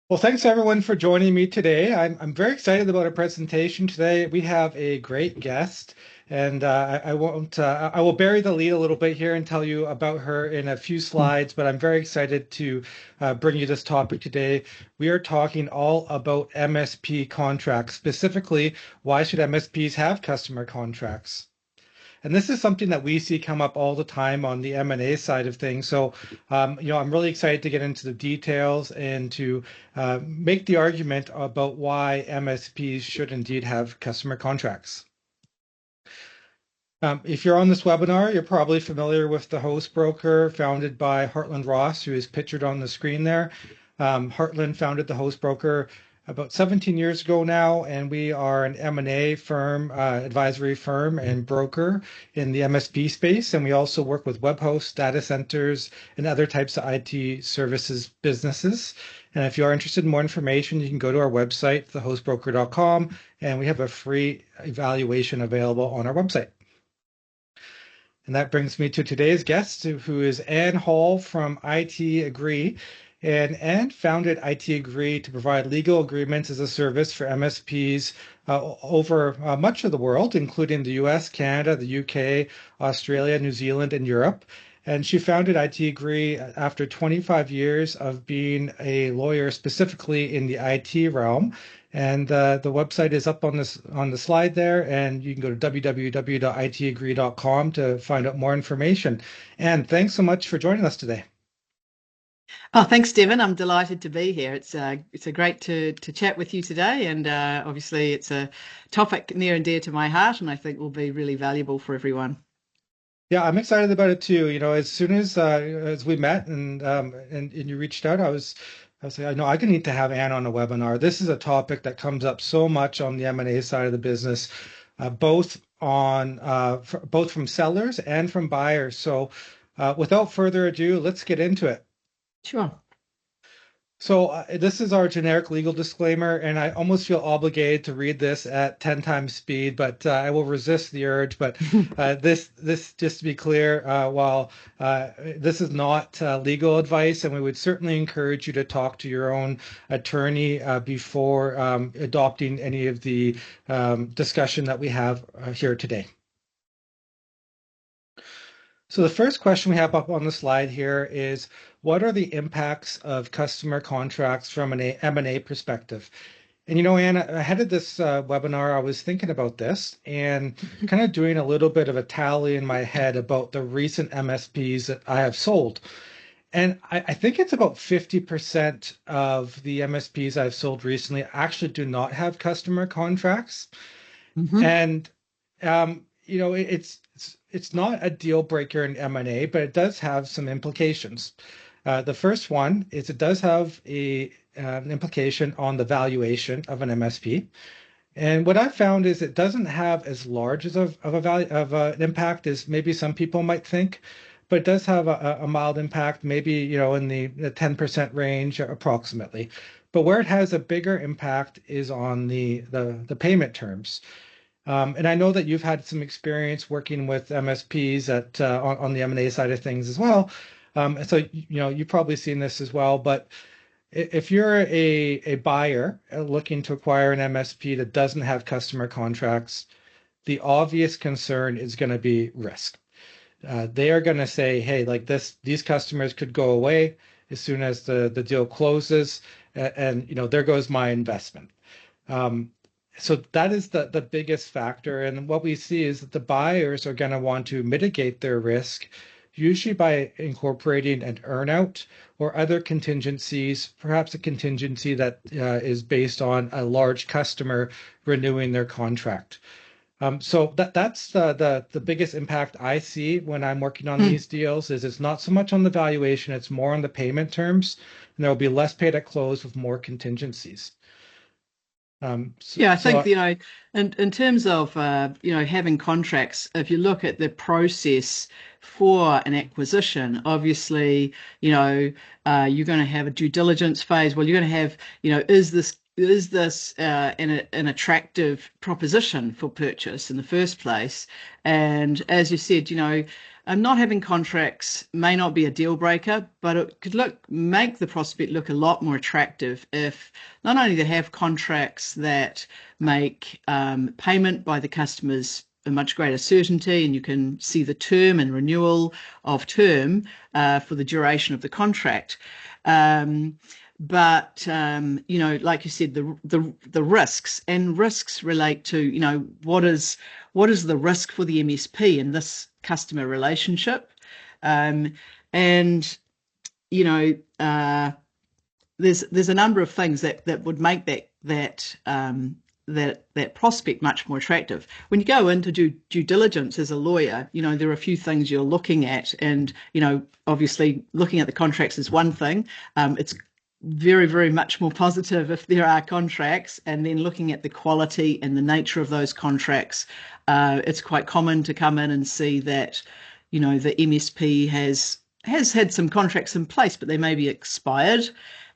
Well, thanks everyone for joining me today. I'm very excited about our presentation today. We have a great guest, and I will bury the lead a little bit here and tell you about her in a few slides. But I'm very excited to bring you this topic today. We are talking all about MSP contracts, specifically why should MSPs have customer contracts? And this is something that we see come up all the time on the M&A side of things. So, I'm really excited to get into the details and to make the argument about why MSPs should indeed have customer contracts. If you're on this webinar, you're probably familiar with the host broker founded by Heartland Ross, who is pictured on the screen there. Heartland founded the host broker about 17 years ago now, and we are an M&A firm, advisory firm and broker in the MSP space. And we also work with web hosts, data centers, and other types of IT services businesses. And if you are interested in more information, you can go to our website, thehostbroker.com, and we have a free evaluation available on our website. And that brings me to today's guest, who is Ann Hall from ITagree. And Ann founded ITagree to provide legal agreements as a service for MSPs over much of the world, including the US, Canada, the UK, Australia, New Zealand, and Europe. And she founded ITagree after 25 years of being a lawyer, specifically in the IT realm. And the website is up on the slide there, and you can go to www.itagree.com to find out more information. And thanks so much for joining us today. Oh, thanks, Devin. I'm delighted to be here. It's a great to chat with you today, and obviously it's a topic near and dear to my heart, and I think will be really valuable for everyone. Yeah, I'm excited about it too. As soon as we met and you reached out, I was like, I know I need to have Ann on a webinar. This is a topic that comes up so much on the M&A side of the business, both from sellers and from buyers. So, without further ado, let's get into it. Sure. So this is our generic legal disclaimer, and I almost feel obligated to read this at 10 times speed, but I will resist the urge. But this, just to be clear, while this is not legal advice, and we would certainly encourage you to talk to your own attorney before adopting any of the discussion that we have here today. So the first question we have up on the slide here is, what are the impacts of customer contracts from an M&A perspective? And Anna, ahead of this webinar, I was thinking about this and kind of doing a little bit of a tally in my head about the recent MSPs that I have sold. And I think it's about 50% of the MSPs I've sold recently actually do not have customer contracts. Mm-hmm. And it's not a deal breaker in M&A, but it does have some implications. The first one is it does have an implication on the valuation of an MSP. And what I've found is it doesn't have as large of a value of an impact as maybe some people might think, but it does have a mild impact, maybe in the 10% range approximately. But where it has a bigger impact is on the payment terms. And I know that you've had some experience working with MSPs on the M&A side of things as well. So you've probably seen this as well. But if you're a buyer looking to acquire an MSP that doesn't have customer contracts, the obvious concern is going to be risk. They are going to say, hey, like these customers could go away as soon as the deal closes, and there goes my investment. So that is the biggest factor. And what we see is that the buyers are going to want to mitigate their risk, usually by incorporating an earnout or other contingencies, perhaps a contingency that is based on a large customer renewing their contract. So that's the biggest impact I see when I'm working on these deals is it's not so much on the valuation, it's more on the payment terms, and there will be less paid at close with more contingencies. Yeah, I think, in terms of, having contracts, if you look at the process for an acquisition, obviously, you're going to have a due diligence phase. Well, you're going to have, is this an attractive proposition for purchase in the first place? And as you said, not having contracts may not be a deal breaker, but it could make the prospect look a lot more attractive if not only they have contracts that make payment by the customers a much greater certainty, and you can see the term and renewal of term for the duration of the contract. But like you said, the risks, and risks relate to what is the risk for the MSP in this customer relationship, and there's a number of things that would make that prospect much more attractive. When you go into due diligence as a lawyer, there are a few things you're looking at, and obviously looking at the contracts is one thing. It's very, very much more positive if there are contracts, and then looking at the quality and the nature of those contracts. It's quite common to come in and see that the MSP has had some contracts in place, but they may be expired.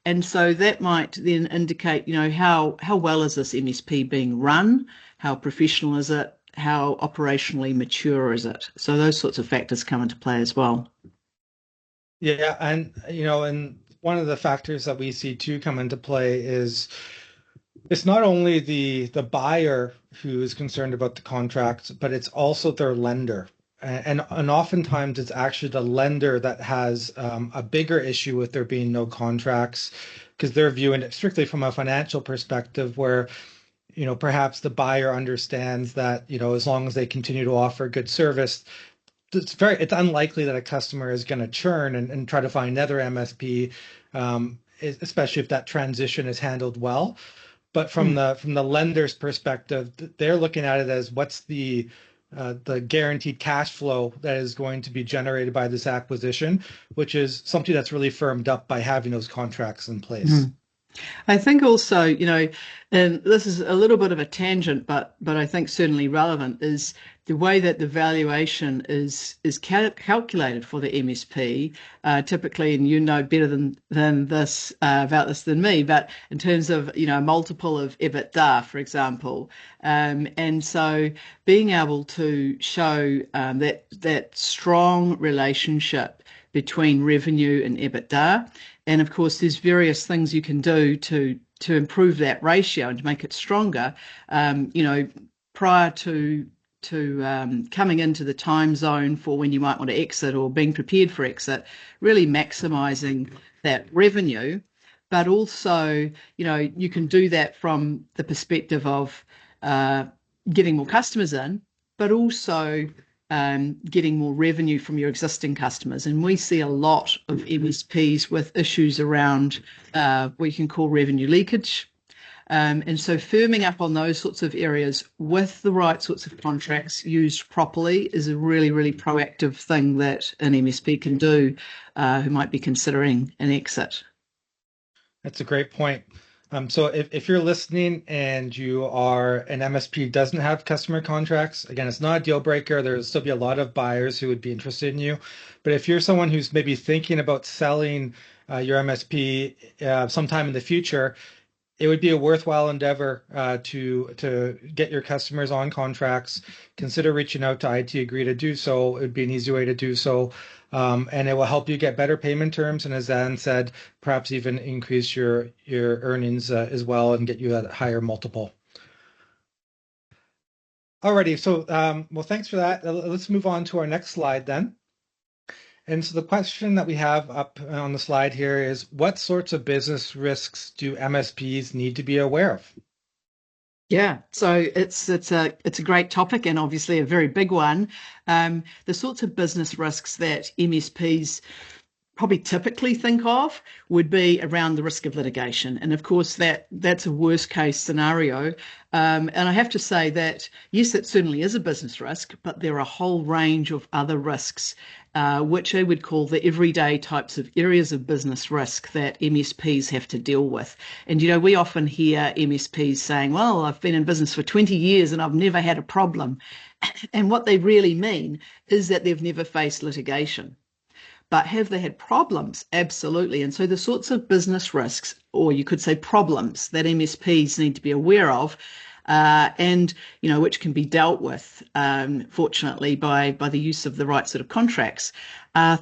And so that might then indicate, how well is this MSP being run? How professional is it? How operationally mature is it? So those sorts of factors come into play as well. Yeah, and and one of the factors that we see too come into play is it's not only the buyer who is concerned about the contract, but it's also their lender. And oftentimes it's actually the lender that has a bigger issue with there being no contracts, because they're viewing it strictly from a financial perspective where, perhaps the buyer understands that, as long as they continue to offer good service, it's unlikely that a customer is going to churn and try to find another MSP, especially if that transition is handled well. But from the lender's perspective, they're looking at it as what's the guaranteed cash flow that is going to be generated by this acquisition, which is something that's really firmed up by having those contracts in place. I think also, and this is a little bit of a tangent, but I think certainly relevant, is the way that the valuation is calculated for the MSP. Typically, and you know better than this about this than me, but in terms of a multiple of EBITDA, for example, and so being able to show that strong relationship between revenue and EBITDA. And of course, there's various things you can do to improve that ratio and to make it stronger. Prior to coming into the time zone for when you might want to exit or being prepared for exit, really maximizing that revenue. But also, you can do that from the perspective of getting more customers in, but also getting more revenue from your existing customers. And we see a lot of MSPs with issues around what you can call revenue leakage. And so firming up on those sorts of areas with the right sorts of contracts used properly is a really, really proactive thing that an MSP can do who might be considering an exit. That's a great point. So if you're listening and you are an MSP doesn't have customer contracts, again, it's not a deal breaker. There'll still be a lot of buyers who would be interested in you. But if you're someone who's maybe thinking about selling your MSP sometime in the future, it would be a worthwhile endeavor to get your customers on contracts. Consider reaching out to ITagree to do so. It would be an easy way to do so. And it will help you get better payment terms. And as Dan said, perhaps even increase your earnings as well and get you a higher multiple. Alrighty, so well, thanks for that. Let's move on to our next slide then. And so the question that we have up on the slide here is, what sorts of business risks do MSPs need to be aware of? Yeah, so it's a great topic and obviously a very big one. The sorts of business risks that MSPs probably typically think of would be around the risk of litigation. And of course, that's a worst case scenario. And I have to say that, yes, it certainly is a business risk, but there are a whole range of other risks, which I would call the everyday types of areas of business risk that MSPs have to deal with. And, we often hear MSPs saying, well, I've been in business for 20 years and I've never had a problem. And what they really mean is that they've never faced litigation. But have they had problems? Absolutely. And so the sorts of business risks, or you could say problems, that MSPs need to be aware of and which can be dealt with, fortunately, by the use of the right sort of contracts.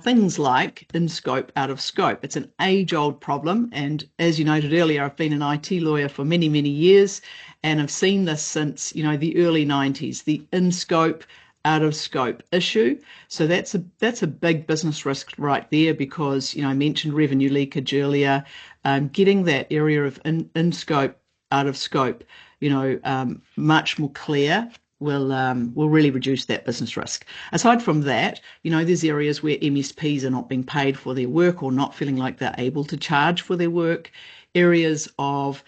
Things like in scope, out of scope. It's an age-old problem, and as you noted earlier, I've been an IT lawyer for many, many years, and I've seen this since the early 90s. The in scope, out of scope issue. So that's a big business risk right there, because I mentioned revenue leakage earlier. Getting that area of in scope, out of scope, much more clear will really reduce that business risk. Aside from that, there's areas where MSPs are not being paid for their work or not feeling like they're able to charge for their work. Areas of,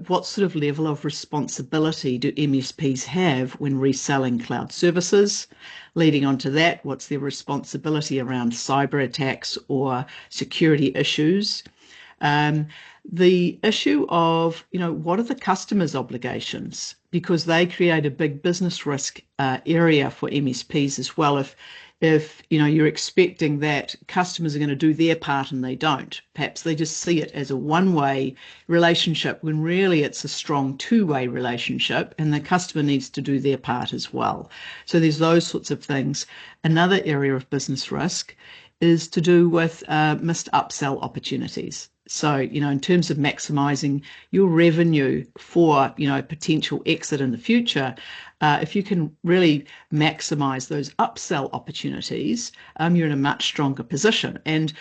what sort of level of responsibility do MSPs have when reselling cloud services? Leading on to that, what's their responsibility around cyber attacks or security issues? The issue of, what are the customers' obligations? Because they create a big business risk area for MSPs as well. If you're expecting that customers are going to do their part and they don't, perhaps they just see it as a one-way relationship when really it's a strong two-way relationship, and the customer needs to do their part as well. So there's those sorts of things. Another area of business risk is to do with missed upsell opportunities. So, in terms of maximizing your revenue for, potential exit in the future, if you can really maximize those upsell opportunities, you're in a much stronger position. And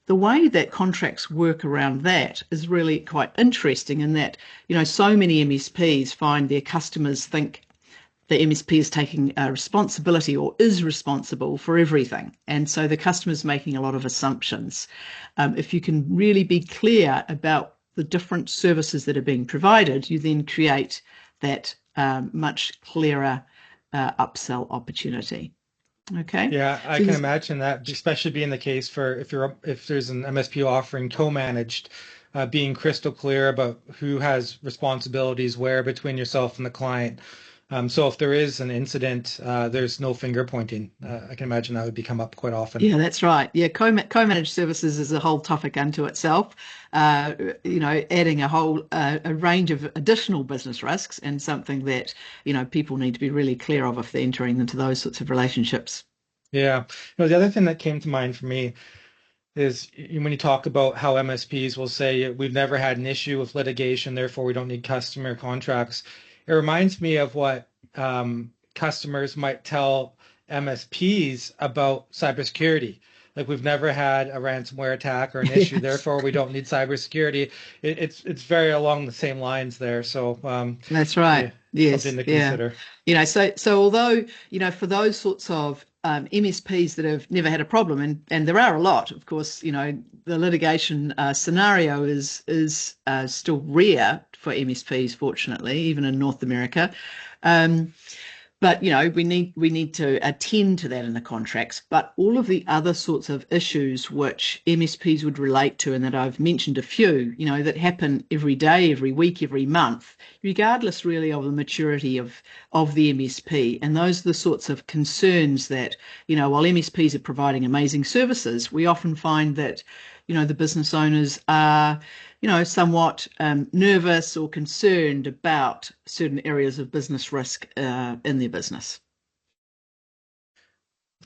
the way that contracts work around that is really quite interesting, in that, so many MSPs find their customers think the MSP is taking responsibility or is responsible for everything. And so the customer's making a lot of assumptions. If you can really be clear about the different services that are being provided, you then create that much clearer upsell opportunity. Okay. Yeah, I can imagine that, especially being the case for if there's an MSP offering co-managed, being crystal clear about who has responsibilities where between yourself and the client. So if there is an incident, there's no finger pointing. I can imagine that would come up quite often. Yeah, that's right. Yeah, co-managed services is a whole topic unto itself. Adding a whole a range of additional business risks, and something that people need to be really clear of if they're entering into those sorts of relationships. Yeah. The other thing that came to mind for me is when you talk about how MSPs will say we've never had an issue with litigation, therefore we don't need customer contracts. It reminds me of what customers might tell MSPs about cybersecurity. Like, we've never had a ransomware attack or an issue, therefore we don't need cybersecurity. It's very along the same lines there. So that's right. Yeah, yes. something to consider. So although for those sorts of MSPs that have never had a problem, and there are a lot, of course, the litigation scenario is still rare for MSPs, fortunately, even in North America. But we need to attend to that in the contracts. But all of the other sorts of issues which MSPs would relate to, and that I've mentioned a few, that happen every day, every week, every month, regardless really of the maturity of the MSP. And those are the sorts of concerns that, while MSPs are providing amazing services, we often find that the business owners are somewhat nervous or concerned about certain areas of business risk in their business.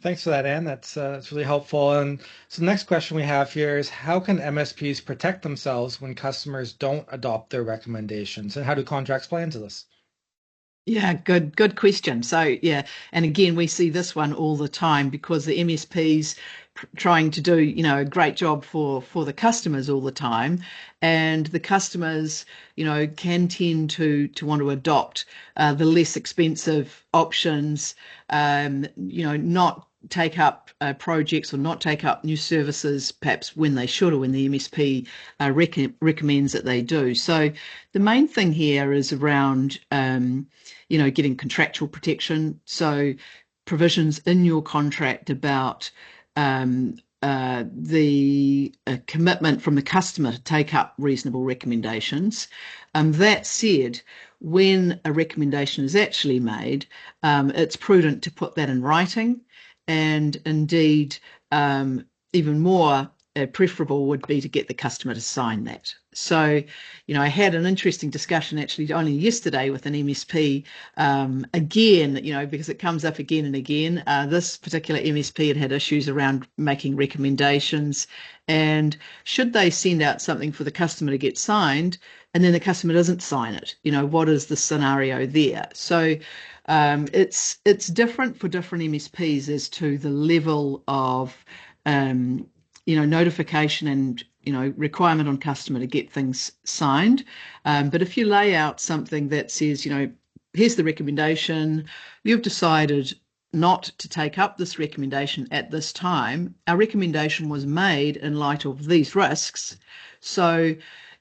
Thanks for that, Anne. That's really helpful. And so the next question we have here is, how can MSPs protect themselves when customers don't adopt their recommendations? And how do contracts play into this? Yeah, good question. So yeah, and again, we see this one all the time, because the MSPs trying to do a great job for the customers all the time, and the customers can tend to want to adopt the less expensive options, not take up projects or not take up new services perhaps when they should, or when the MSP recommends that they do. So the main thing here is around getting contractual protection. So provisions in your contract about the commitment from the customer to take up reasonable recommendations. That said, when a recommendation is actually made, it's prudent to put that in writing, and indeed, even more preferable would be to get the customer to sign that. So, I had an interesting discussion actually only yesterday with an MSP, again, because it comes up again and again. This particular MSP had issues around making recommendations, and should they send out something for the customer to get signed, and then the customer doesn't sign it? What is the scenario there? So it's different for different MSPs as to the level of notification and requirement on customer to get things signed. But if you lay out something that says, here's the recommendation, you've decided not to take up this recommendation at this time. Our recommendation was made in light of these risks. So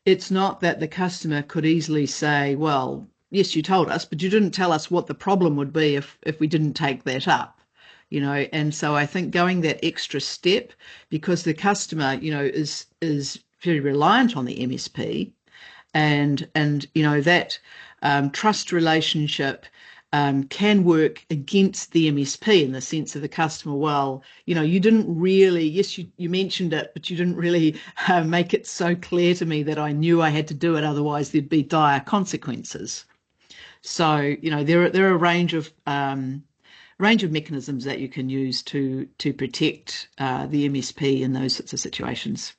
it's not that the customer could easily say, well, yes, you told us, but you didn't tell us what the problem would be if we didn't take that up. And so I think going that extra step, because the customer, is very reliant on the MSP, and that trust relationship can work against the MSP in the sense of the customer. Well, you didn't really, yes, you mentioned it, but you didn't really make it so clear to me that I knew I had to do it. Otherwise, there'd be dire consequences. So, there are a range of mechanisms that you can use to protect the MSP in those sorts of situations.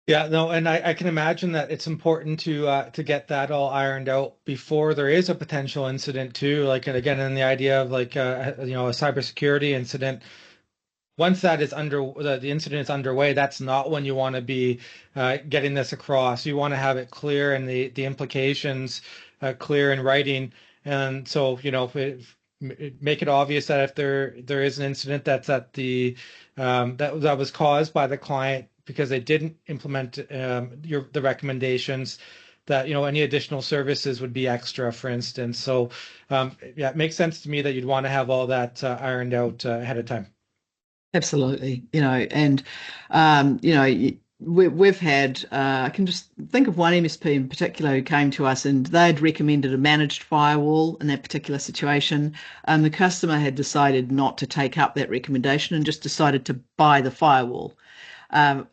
Yeah, no, and I can imagine that it's important to get that all ironed out before there is a potential incident too. Like, and again, in the idea of like a cybersecurity incident, once that is the incident is underway, that's not when you want to be getting this across. You want to have it clear and the implications clear in writing. And so, make it obvious that if there is an incident that's at that was caused by the client because they didn't implement the recommendations, that any additional services would be extra, for instance. So yeah, it makes sense to me that you'd want to have all that ironed out ahead of time. Absolutely, and we've had, I can just think of one MSP in particular who came to us, and they'd recommended a managed firewall in that particular situation. The customer had decided not to take up that recommendation and just decided to buy the firewall.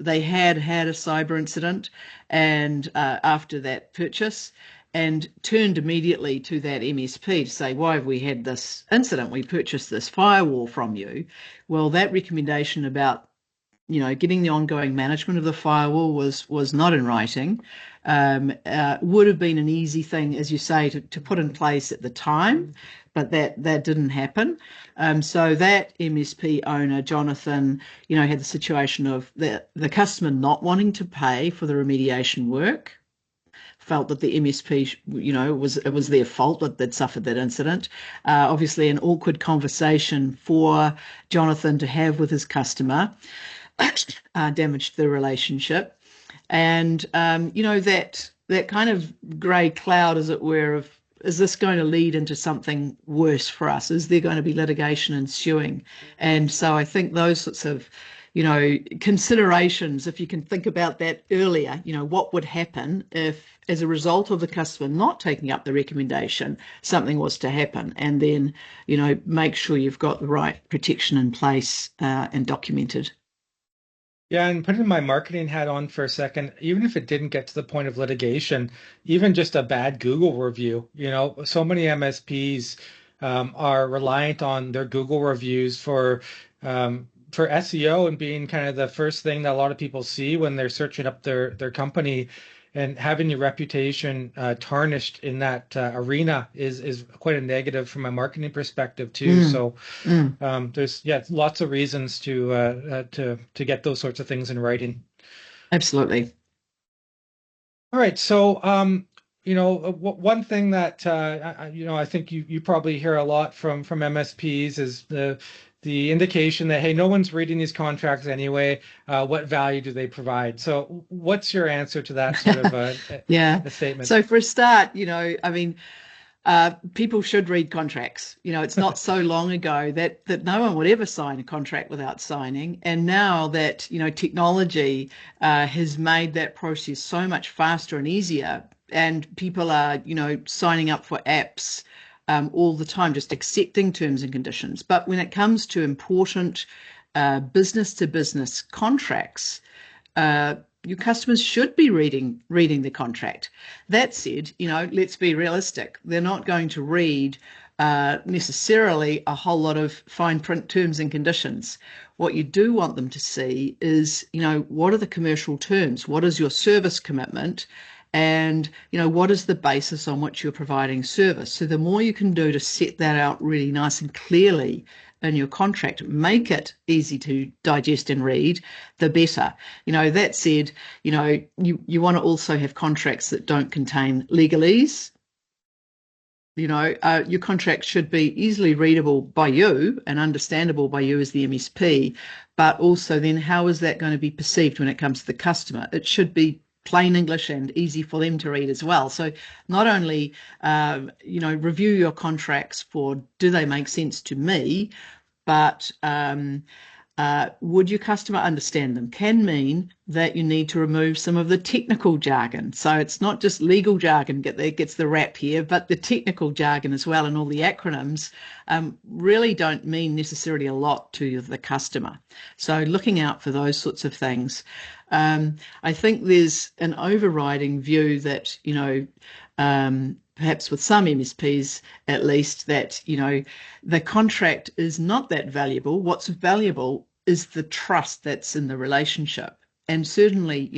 They had a cyber incident, and after that purchase, and turned immediately to that MSP to say, why have we had this incident? We purchased this firewall from you. Well, that recommendation about getting the ongoing management of the firewall was not in writing. Would have been an easy thing, as you say, to put in place at the time, but that didn't happen. So that MSP owner, Jonathan, had the situation of the customer not wanting to pay for the remediation work, felt that the MSP, it was their fault that they'd suffered that incident. Obviously, an awkward conversation for Jonathan to have with his customer damaged the relationship. And, that kind of grey cloud, as it were, of, is this going to lead into something worse for us? Is there going to be litigation ensuing? And so I think those sorts of considerations, if you can think about that earlier, what would happen if, as a result of the customer not taking up the recommendation, something was to happen, and then, make sure you've got the right protection in place and documented. Yeah, and putting my marketing hat on for a second, even if it didn't get to the point of litigation, even just a bad Google review, so many MSPs are reliant on their Google reviews for SEO and being kind of the first thing that a lot of people see when they're searching up their company, and having your reputation tarnished in that arena is quite a negative from a marketing perspective too. So there's lots of reasons to get those sorts of things in writing. Absolutely. All right, so one thing that I think you probably hear a lot from MSPs is the indication that, hey, no one's reading these contracts anyway. What value do they provide? So what's your answer to that sort of a statement? So for a start, I mean, people should read contracts. It's not so long ago that no one would ever sign a contract without signing. And now that, technology has made that process so much faster and easier, and people are, signing up for apps all the time, just accepting terms and conditions. But when it comes to important business-to-business contracts, your customers should be reading the contract. That said, let's be realistic. They're not going to read necessarily a whole lot of fine print terms and conditions. What you do want them to see is, what are the commercial terms? What is your service commitment? And, what is the basis on which you're providing service? So the more you can do to set that out really nice and clearly in your contract, make it easy to digest and read, the better. That said, you want to also have contracts that don't contain legalese. Your contract should be easily readable by you and understandable by you as the MSP, but also then how is that going to be perceived when it comes to the customer? It should be plain English and easy for them to read as well. So not only, review your contracts for do they make sense to me, but would your customer understand them? Can mean that you need to remove some of the technical jargon. So it's not just legal jargon that gets the rap here, but the technical jargon as well, and all the acronyms really don't mean necessarily a lot to the customer. So looking out for those sorts of things. I think there's an overriding view that, perhaps with some MSPs at least, that, the contract is not that valuable. What's valuable is the trust that's in the relationship. And certainly,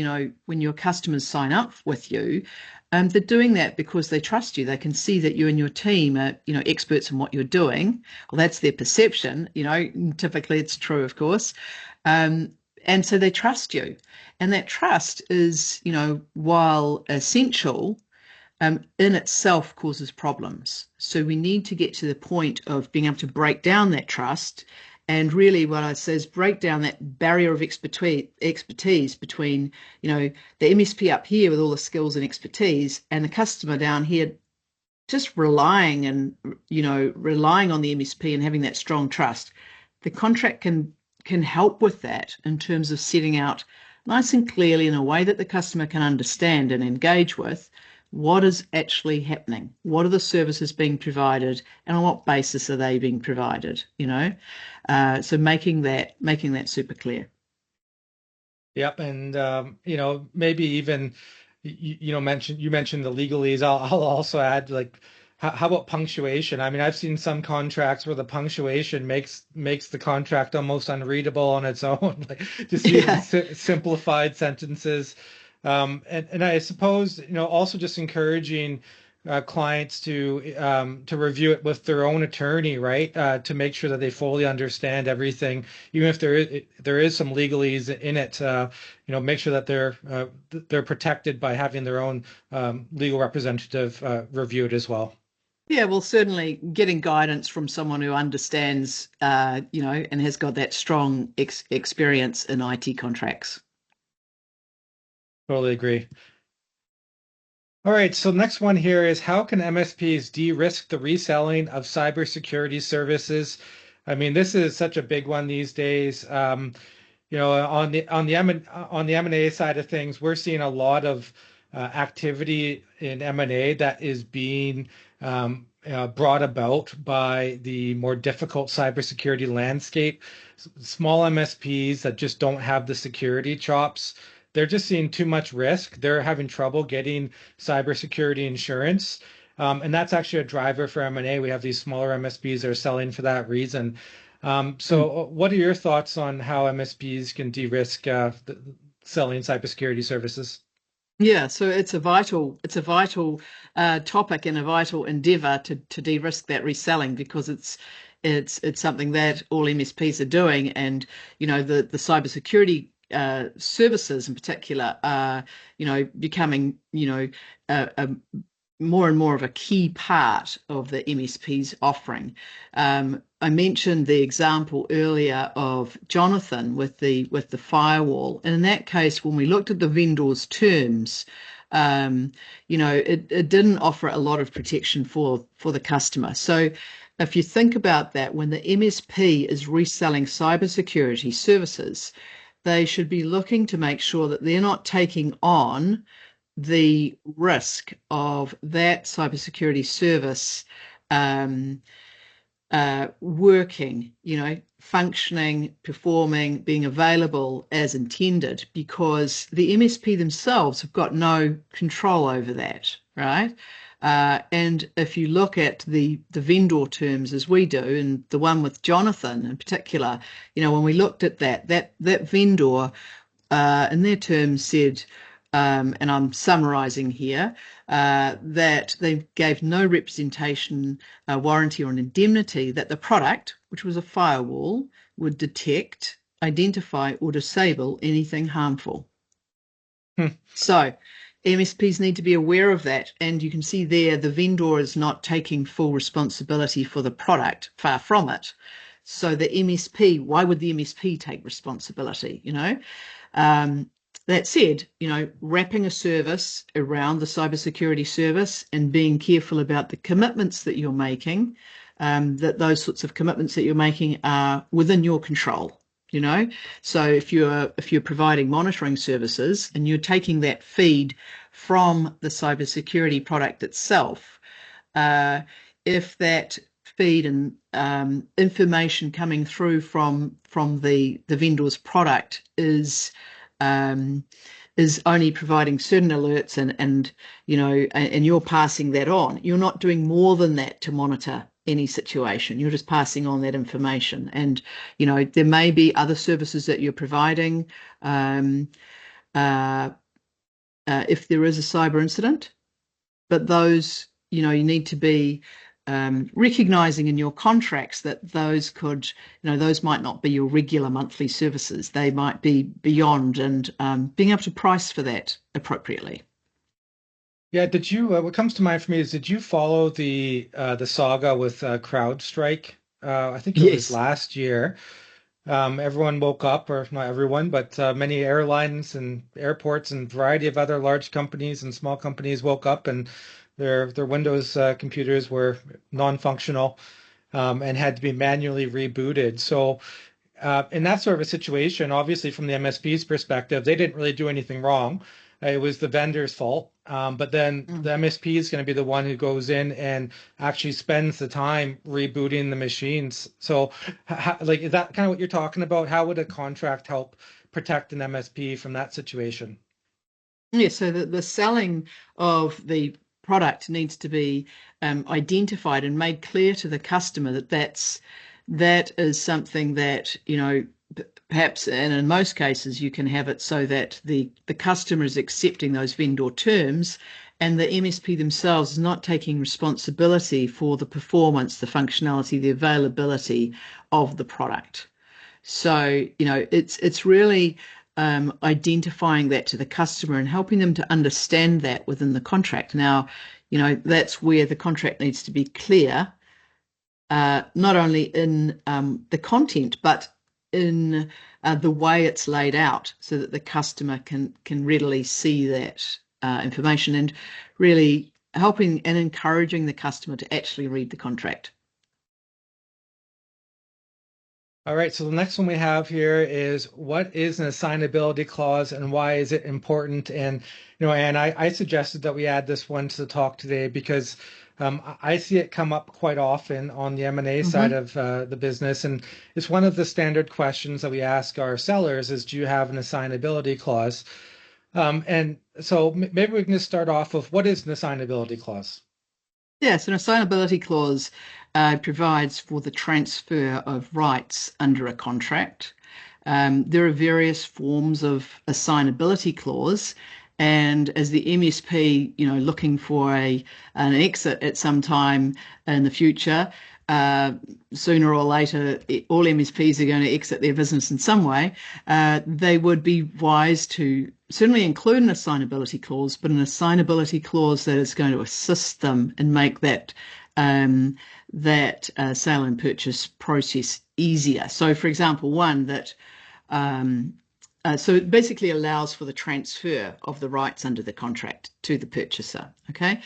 when your customers sign up with you, they're doing that because they trust you. They can see that you and your team are, experts in what you're doing. Well, that's their perception. Typically it's true, of course. And so they trust you. And that trust is, while essential, in itself causes problems. So we need to get to the point of being able to break down that trust. And really what I say is break down that barrier of expertise between, the MSP up here with all the skills and expertise and the customer down here just relying on the MSP and having that strong trust. The contract can help with that in terms of setting out nice and clearly in a way that the customer can understand and engage with what is actually happening, what are the services being provided, and on what basis are they being provided, so making that super clear. Yep. And maybe even you mentioned the legalese. I'll also add, like, how about punctuation? I mean, I've seen some contracts where the punctuation makes the contract almost unreadable on its own, like just using simplified sentences. And I suppose, also just encouraging clients to review it with their own attorney, right? To make sure that they fully understand everything, even if there is some legalese in it. Make sure that they're protected by having their own legal representative review it as well. Yeah, well, certainly getting guidance from someone who understands, and has got that strong experience in IT contracts. Totally agree. All right, so next one here is how can MSPs de-risk the reselling of cybersecurity services? I mean, this is such a big one these days. On the M&A side of things, we're seeing a lot of activity in M&A that is being brought about by the more difficult cybersecurity landscape. Small MSPs that just don't have the security chops, they're just seeing too much risk. They're having trouble getting cybersecurity insurance. And that's actually a driver for M&A. We have these smaller MSPs that are selling for that reason. So what are your thoughts on how MSPs can de-risk selling cybersecurity services? Yeah, so it's a vital topic and a vital endeavor to de-risk that reselling, because it's something that all MSPs are doing, and the cybersecurity services in particular are becoming more and more of a key part of the MSP's offering. I mentioned the example earlier of Jonathan with the firewall, and in that case, when we looked at the vendor's terms, it didn't offer a lot of protection for the customer. So if you think about that, when the MSP is reselling cybersecurity services, they should be looking to make sure that they're not taking on the risk of that cybersecurity service working, functioning, performing, being available as intended, because the MSP themselves have got no control over that, right? And if you look at the vendor terms as we do, and the one with Jonathan in particular, when we looked at that vendor in their terms said, and I'm summarising here, that they gave no representation, warranty, or an indemnity that the product, which was a firewall, would detect, identify, or disable anything harmful. So MSPs need to be aware of that. And you can see there the vendor is not taking full responsibility for the product, far from it. So the MSP, why would the MSP take responsibility, That said, wrapping a service around the cybersecurity service and being careful about the commitments that you're making, that those sorts of commitments that you're making are within your control. So if you're providing monitoring services and you're taking that feed from the cybersecurity product itself, if that feed and information coming through from the vendor's product is only providing certain alerts and you're passing that on, you're not doing more than that to monitor any situation. You're just passing on that information. And there may be other services that you're providing if there is a cyber incident, but those you need to be recognizing in your contracts that those those might not be your regular monthly services. They might be beyond, and being able to price for that appropriately. Yeah, did you? What comes to mind for me is, did you follow the saga with CrowdStrike? I think it was Yes. last year. Everyone woke up, or not everyone, but many airlines and airports and variety of other large companies and small companies woke up, and their Windows computers were non-functional, and had to be manually rebooted. So in that sort of a situation, obviously from the MSP's perspective, they didn't really do anything wrong. It was the vendor's fault. But then the MSP is going to be the one who goes in and actually spends the time rebooting the machines. So, is that kind of what you're talking about? How would a contract help protect an MSP from that situation? Yeah, so the selling of the product needs to be identified and made clear to the customer that is something that perhaps, and in most cases you can have it so that the customer is accepting those vendor terms, and the MSP themselves is not taking responsibility for the performance, the functionality, the availability of the product. So it's really identifying that to the customer and helping them to understand that within the contract. Now, that's where the contract needs to be clear, not only in the content, but in the way it's laid out, so that the customer can readily see that information, and really helping and encouraging the customer to actually read the contract. All right, so the next one we have here is, what is an assignability clause and why is it important? And and I suggested that we add this one to the talk today because I see it come up quite often on the M&A side of the business, and it's one of the standard questions that we ask our sellers is, do you have an assignability clause? And so maybe we can just start off with, what is an assignability clause? Yes, an assignability clause provides for the transfer of rights under a contract. There are various forms of assignability clause, and as the MSP, looking for an exit at some time in the future, sooner or later, all MSPs are going to exit their business in some way. They would be wise to certainly include an assignability clause, but an assignability clause that is going to assist them and make that sale and purchase process easier. So, for example, one that so it basically allows for the transfer of the rights under the contract to the purchaser. Okay.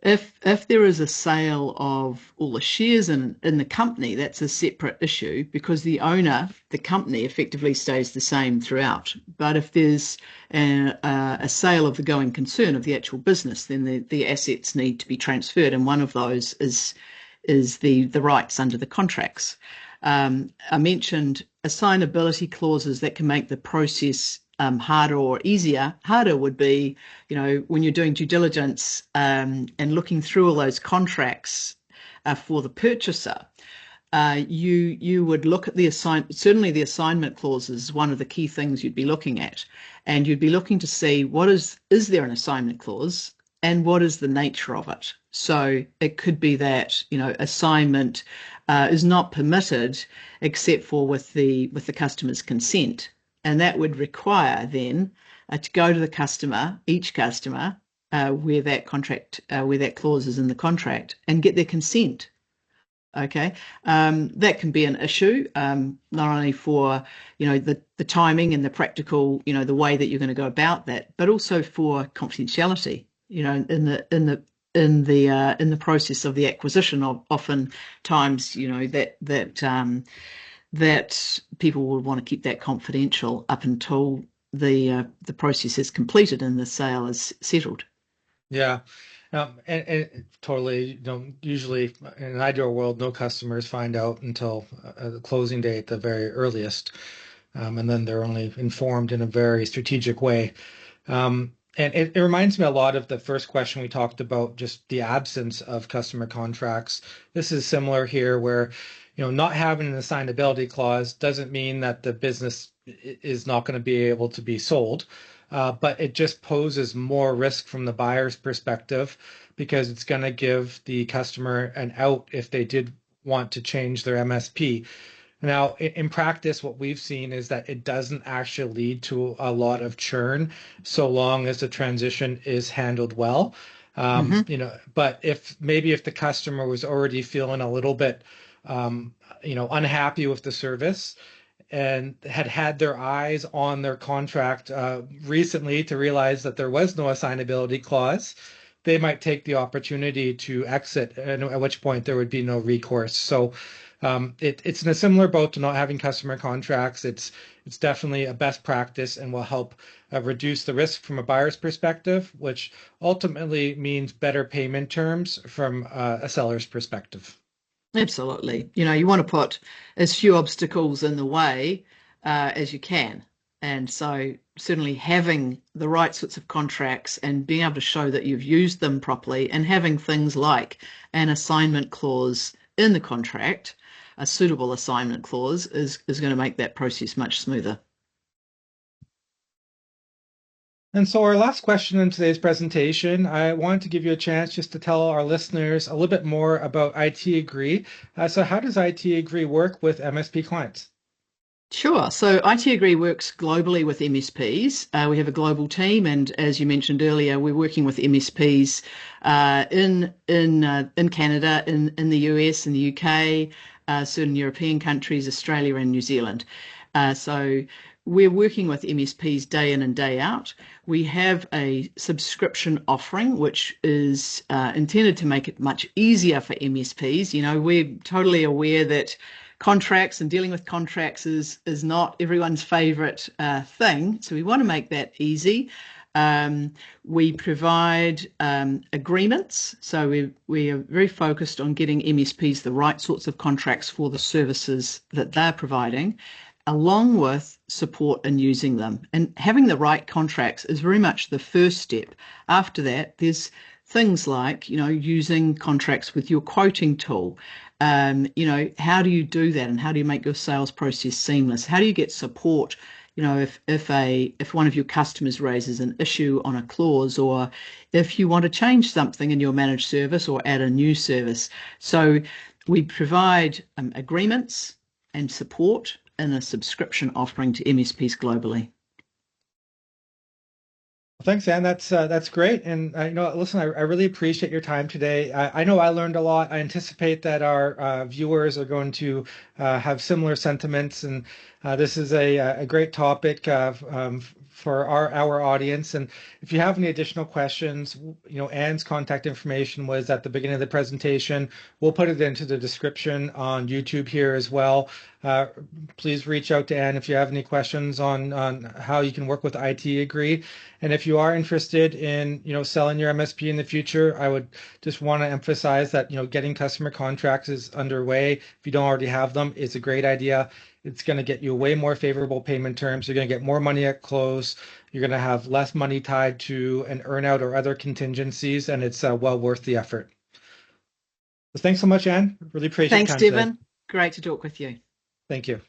If there is a sale of all the shares in the company, that's a separate issue because the owner, the company, effectively stays the same throughout. But if there's a sale of the going concern of the actual business, then the assets need to be transferred, and one of those is the rights under the contracts. I mentioned assignability clauses that can make the process harder or easier. Harder would be, when you're doing due diligence and looking through all those contracts for the purchaser. You would look at certainly the assignment clauses is one of the key things you'd be looking at, and you'd be looking to see is there an assignment clause and what is the nature of it. So it could be that assignment is not permitted except for with the customer's consent, and that would require then to go to the customer, each customer, where that clause is in the contract, and get their consent. Okay, that can be an issue, not only for the timing and the practical, the way that you're going to go about that, but also for confidentiality. In the process of the acquisition, oftentimes that people will want to keep that confidential up until the process is completed and the sale is settled. Yeah. And totally, usually in an ideal world, no customers find out until the closing date, the very earliest. And then they're only informed in a very strategic way. And it reminds me a lot of the first question we talked about, just the absence of customer contracts. This is similar here where, not having an assignability clause doesn't mean that the business is not going to be able to be sold. But it just poses more risk from the buyer's perspective because it's going to give the customer an out if they did want to change their MSP. Now, in practice, what we've seen is that it doesn't actually lead to a lot of churn so long as the transition is handled well. But if the customer was already feeling a little bit, unhappy with the service, and had their eyes on their contract recently to realize that there was no assignability clause, they might take the opportunity to exit, and at which point there would be no recourse. So it's in a similar boat to not having customer contracts. It's definitely a best practice and will help reduce the risk from a buyer's perspective, which ultimately means better payment terms from a seller's perspective. Absolutely. You want to put as few obstacles in the way as you can. And so certainly having the right sorts of contracts and being able to show that you've used them properly, and having things like an assignment clause in the contract, a suitable assignment clause, is going to make that process much smoother. And so our last question in today's presentation, I wanted to give you a chance just to tell our listeners a little bit more about ITagree. So how does ITagree work with MSP clients? Sure. So ITagree works globally with MSPs. We have a global team, and as you mentioned earlier, we're working with MSPs in Canada, in the US, in the UK, certain European countries, Australia, and New Zealand. So we're working with MSPs day in and day out. We have a subscription offering, which is intended to make it much easier for MSPs. We're totally aware that contracts and dealing with contracts is not everyone's favorite thing. So we want to make that easy. We provide agreements. So we are very focused on getting MSPs the right sorts of contracts for the services that they're providing, along with support in using them. And having the right contracts is very much the first step. After that, there's things like, using contracts with your quoting tool. How do you do that, and how do you make your sales process seamless? How do you get support, if one of your customers raises an issue on a clause, or if you want to change something in your managed service or add a new service? So we provide agreements and support in a subscription offering to MSPs globally. Thanks, Anne. That's great. And listen, I really appreciate your time today. I know I learned a lot. I anticipate that our viewers are going to have similar sentiments. And this is a great topic for our audience. And if you have any additional questions, Anne's contact information was at the beginning of the presentation. We'll put it into the description on YouTube here as well. Please reach out to Anne if you have any questions on how you can work with ITagree. And if you are interested in selling your MSP in the future, I would just want to emphasize that getting customer contracts is underway. If you don't already have them, it's a great idea. It's going to get you way more favorable payment terms. You're going to get more money at close. You're going to have less money tied to an earnout or other contingencies, and it's well worth the effort. So thanks so much, Anne. Really appreciate your time today. Thanks, Devin. Great to talk with you. Thank you.